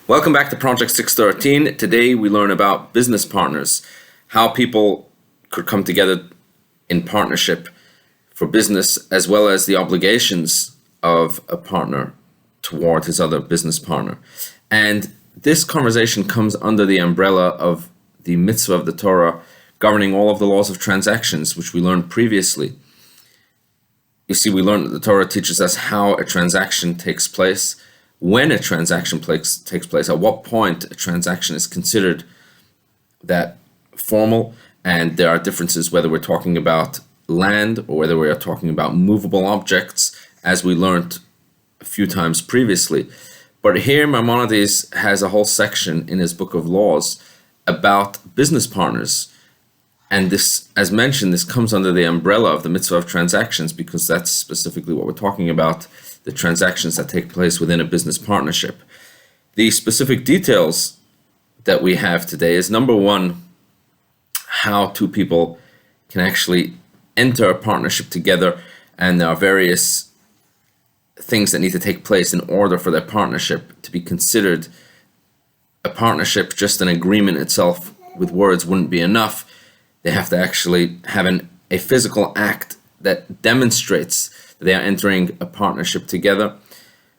Welcome back to Project 613. Today we learn about business partners, how people could come together in partnership for business, as well as the obligations of a partner toward his other business partner. And this conversation comes under the umbrella of the Mitzvah of the Torah governing all of the laws of transactions, which we learned previously. You see, we learned that the Torah teaches us how a transaction takes place, when a transaction takes place, at what point a transaction is considered that formal, and there are differences whether we're talking about land or whether we are talking about movable objects, as we learned a few times previously. But here Maimonides has a whole section in his book of laws about business partners. And this, as mentioned, this comes under the umbrella of the mitzvah of transactions, because that's specifically what we're talking about, the transactions that take place within a business partnership. The specific details that we have today is, number one, how two people can actually enter a partnership together, and there are various things that need to take place in order for that partnership to be considered a partnership. Just an agreement itself with words wouldn't be enough. They have to actually have a physical act that demonstrates that they are entering a partnership together.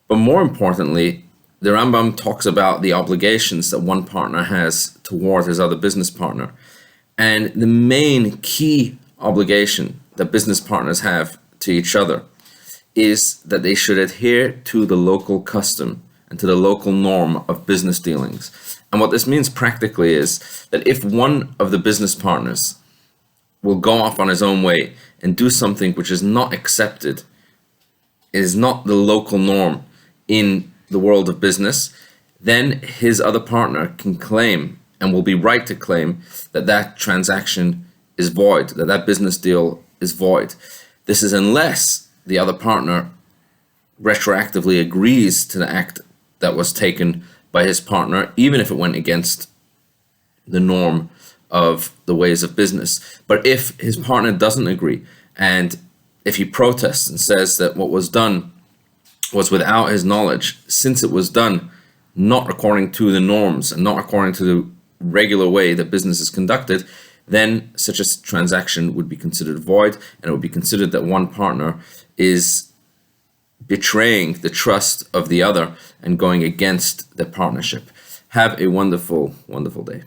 But more importantly, the Rambam talks about the obligations that one partner has toward his other business partner. And the main key obligation that business partners have to each other is that they should adhere to the local custom and to the local norm of business dealings. And what this means practically is that if one of the business partners will go off on his own way and do something which is not accepted, is not the local norm in the world of business, then his other partner can claim, and will be right to claim, that that transaction is void, that that business deal is void. This is unless the other partner retroactively agrees to the act that was taken by his partner, even if it went against the norm of the ways of business. But if his partner doesn't agree, and if he protests and says that what was done was without his knowledge, since it was done not according to the norms and not according to the regular way that business is conducted, then such a transaction would be considered void, and it would be considered that one partner is betraying the trust of the other and going against the partnership. Have a wonderful, wonderful day.